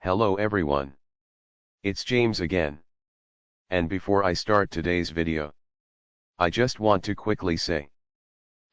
Hello everyone. It's James again. And before I start today's video, I just want to quickly say,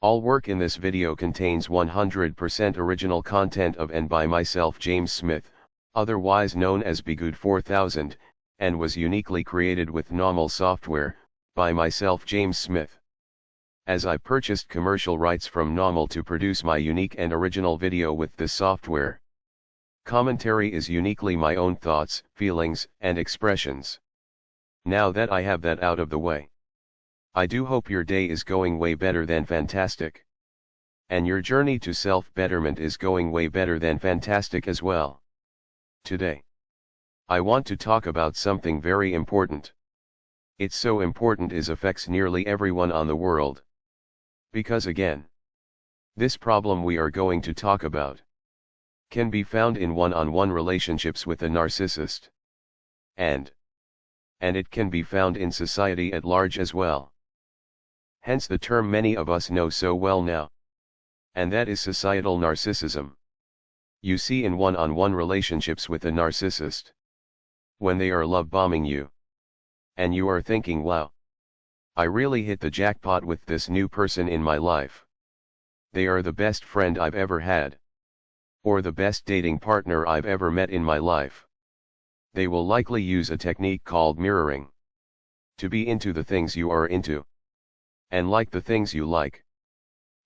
all work in this video contains 100% original content of and by myself James Smith, otherwise known as Bgood 4000, and was uniquely created with NAWMAL software, by myself James Smith. As I purchased commercial rights from NAWMAL to produce my unique and original video with this software. Commentary is uniquely my own thoughts, feelings, and expressions. Now that I have that out of the way, I do hope your day is going way better than fantastic. And your journey to self-betterment is going way better than fantastic as well. Today, I want to talk about something very important. It's so important it affects nearly everyone on the world. Because again, this problem we are going to talk about can be found in one-on-one relationships with a narcissist. And it can be found in society at large as well. Hence the term many of us know so well now. And that is societal narcissism. You see, in one-on-one relationships with a narcissist, when they are love bombing you, and you are thinking, wow, I really hit the jackpot with this new person in my life. They are the best friend I've ever had. Or the best dating partner I've ever met in my life. They will likely use a technique called mirroring. To be into the things you are into. And like the things you like.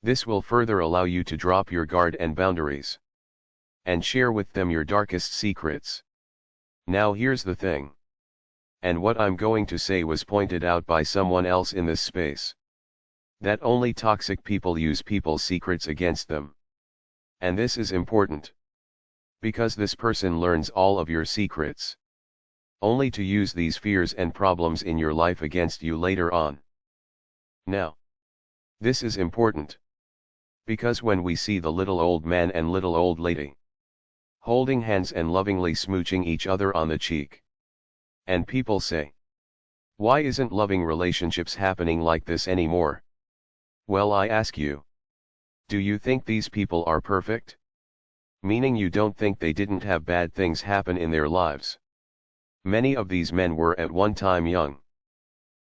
This will further allow you to drop your guard and boundaries. And share with them your darkest secrets. Now here's the thing. And what I'm going to say was pointed out by someone else in this space. That only toxic people use people's secrets against them. And this is important. Because this person learns all of your secrets. Only to use these fears and problems in your life against you later on. Now, this is important. Because when we see the little old man and little old lady holding hands and lovingly smooching each other on the cheek, and people say, why isn't loving relationships happening like this anymore? Well, I ask you, do you think these people are perfect? Meaning you don't think they didn't have bad things happen in their lives. Many of these men were at one time young.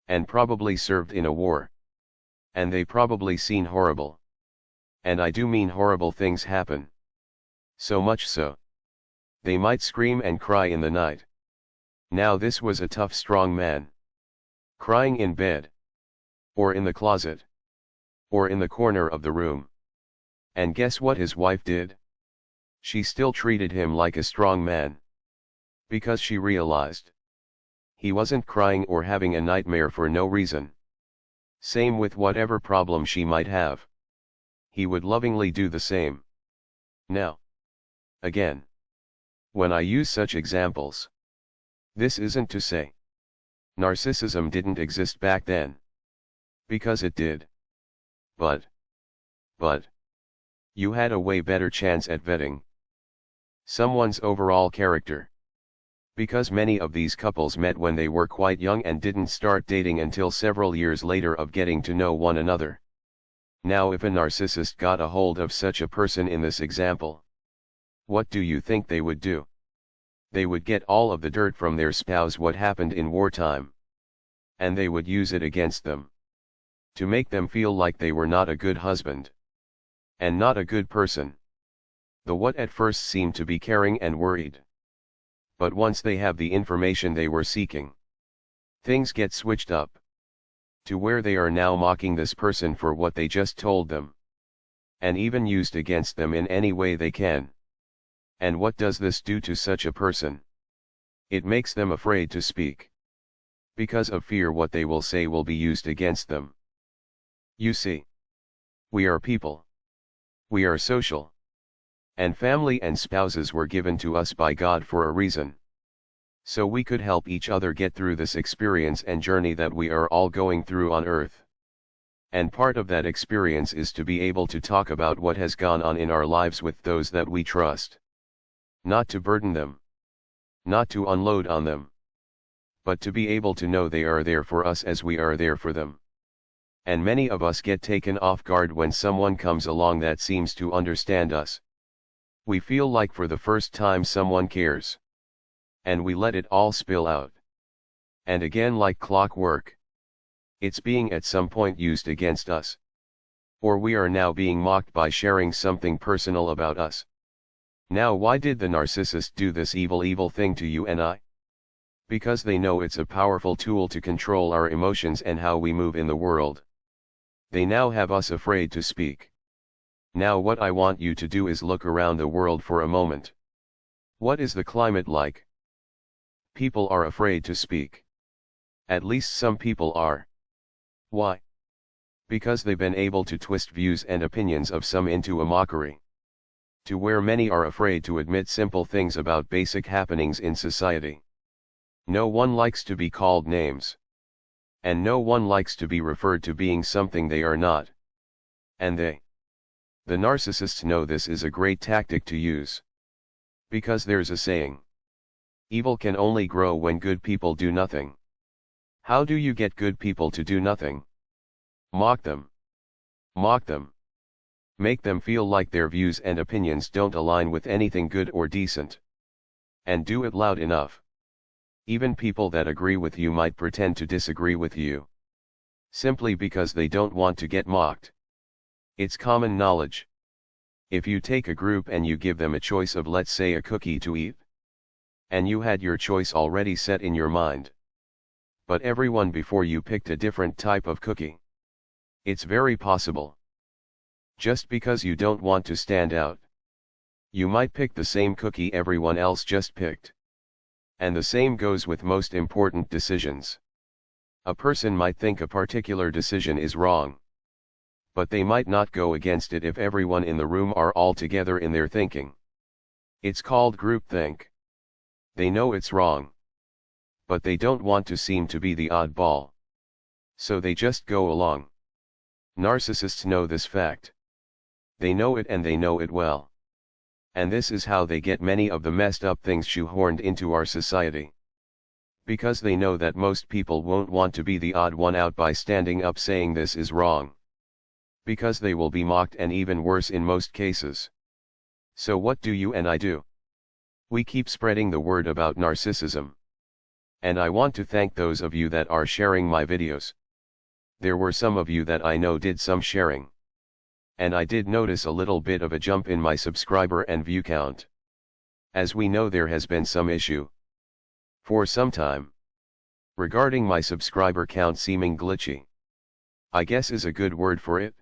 And probably served in a war. And they probably seen horrible. And I do mean horrible things happen. So much so. They might scream and cry in the night. Now this was a tough, strong man. Crying in bed. Or in the closet. Or in the corner of the room. And guess what his wife did? She still treated him like a strong man. Because she realized he wasn't crying or having a nightmare for no reason. Same with whatever problem she might have. He would lovingly do the same. Now, again, when I use such examples, this isn't to say narcissism didn't exist back then. Because it did. But you had a way better chance at vetting someone's overall character. Because many of these couples met when they were quite young and didn't start dating until several years later of getting to know one another. Now if a narcissist got a hold of such a person in this example, what do you think they would do? They would get all of the dirt from their spouse, what happened in wartime. And they would use it against them. To make them feel like they were not a good husband. And not a good person. The what at first seemed to be caring and worried. But once they have the information they were seeking, things get switched up. To where they are now mocking this person for what they just told them. And even used against them in any way they can. And what does this do to such a person? It makes them afraid to speak. Because of fear what they will say will be used against them. You see, we are people. We are social. And family and spouses were given to us by God for a reason. So we could help each other get through this experience and journey that we are all going through on earth. And part of that experience is to be able to talk about what has gone on in our lives with those that we trust. Not to burden them. Not to unload on them. But to be able to know they are there for us as we are there for them. And many of us get taken off guard when someone comes along that seems to understand us. We feel like for the first time someone cares. And we let it all spill out. And again, like clockwork, it's being at some point used against us. Or we are now being mocked by sharing something personal about us. Now, why did the narcissist do this evil thing to you and I? Because they know it's a powerful tool to control our emotions and how we move in the world. They now have us afraid to speak. Now what I want you to do is look around the world for a moment. What is the climate like? People are afraid to speak. At least some people are. Why? Because they've been able to twist views and opinions of some into a mockery. To where many are afraid to admit simple things about basic happenings in society. No one likes to be called names. And no one likes to be referred to being something they are not. And the narcissists know this is a great tactic to use. Because there's a saying. Evil can only grow when good people do nothing. How do you get good people to do nothing? Mock them. Mock them. Make them feel like their views and opinions don't align with anything good or decent. And do it loud enough. Even people that agree with you might pretend to disagree with you. Simply because they don't want to get mocked. It's common knowledge. If you take a group and you give them a choice of, let's say, a cookie to eat. And you had your choice already set in your mind. But everyone before you picked a different type of cookie. It's very possible. Just because you don't want to stand out. You might pick the same cookie everyone else just picked. And the same goes with most important decisions. A person might think a particular decision is wrong. But they might not go against it if everyone in the room are all together in their thinking. It's called groupthink. They know it's wrong. But they don't want to seem to be the oddball. So they just go along. Narcissists know this fact. They know it, and they know it well. And this is how they get many of the messed up things shoehorned into our society. Because they know that most people won't want to be the odd one out by standing up saying this is wrong. Because they will be mocked, and even worse in most cases. So what do you and I do? We keep spreading the word about narcissism. And I want to thank those of you that are sharing my videos. There were some of you that I know did some sharing. And I did notice a little bit of a jump in my subscriber and view count. As we know, there has been some issue for some time regarding my subscriber count seeming glitchy. I guess is a good word for it.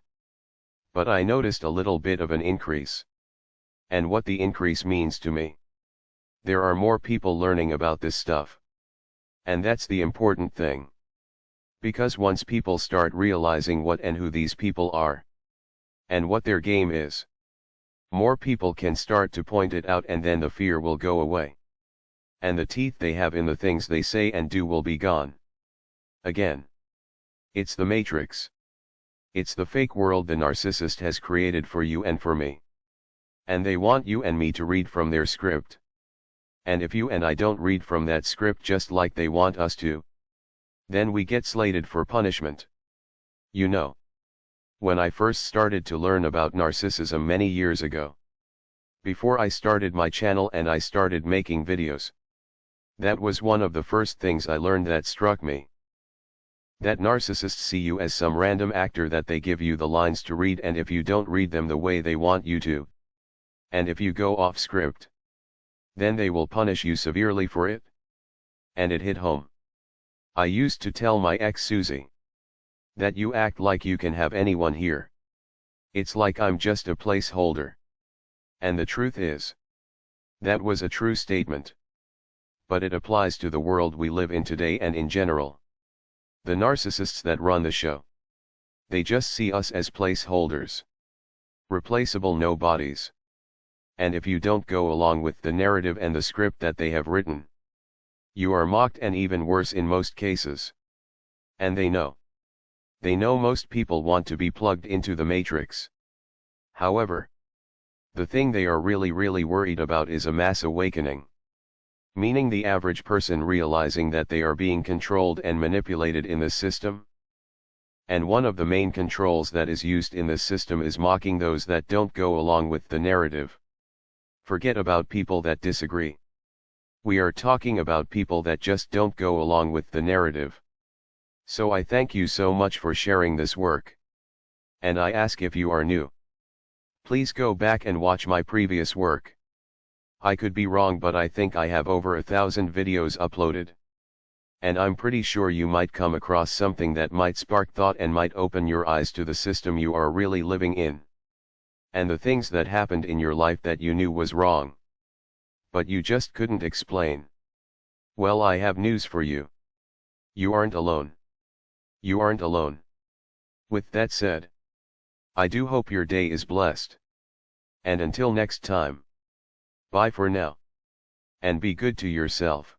But I noticed a little bit of an increase. And what the increase means to me. There are more people learning about this stuff. And that's the important thing. Because once people start realizing what and who these people are, and what their game is, more people can start to point it out, and then the fear will go away. And the teeth they have in the things they say and do will be gone. Again. It's the matrix. It's the fake world the narcissist has created for you and for me. And they want you and me to read from their script. And if you and I don't read from that script just like they want us to, then we get slated for punishment. You know. When I first started to learn about narcissism many years ago. Before I started my channel and I started making videos. That was one of the first things I learned that struck me. That narcissists see you as some random actor that they give you the lines to read, and if you don't read them the way they want you to, and if you go off script, then they will punish you severely for it. And it hit home. I used to tell my ex Susie that you act like you can have anyone here. It's like I'm just a placeholder. And the truth is, that was a true statement. But it applies to the world we live in today and in general. The narcissists that run the show. They just see us as placeholders. Replaceable nobodies. And if you don't go along with the narrative and the script that they have written, you are mocked, and even worse in most cases. And they know. They know most people want to be plugged into the matrix. However, the thing they are really worried about is a mass awakening. Meaning the average person realizing that they are being controlled and manipulated in this system. And one of the main controls that is used in this system is mocking those that don't go along with the narrative. Forget about people that disagree. We are talking about people that just don't go along with the narrative. So I thank you so much for sharing this work. And I ask, if you are new, please go back and watch my previous work. I could be wrong, but I think I have over 1,000 videos uploaded. And I'm pretty sure you might come across something that might spark thought and might open your eyes to the system you are really living in. And the things that happened in your life that you knew was wrong, but you just couldn't explain. Well, I have news for you. You aren't alone. You aren't alone. With that said, I do hope your day is blessed. And until next time, bye for now. And be good to yourself.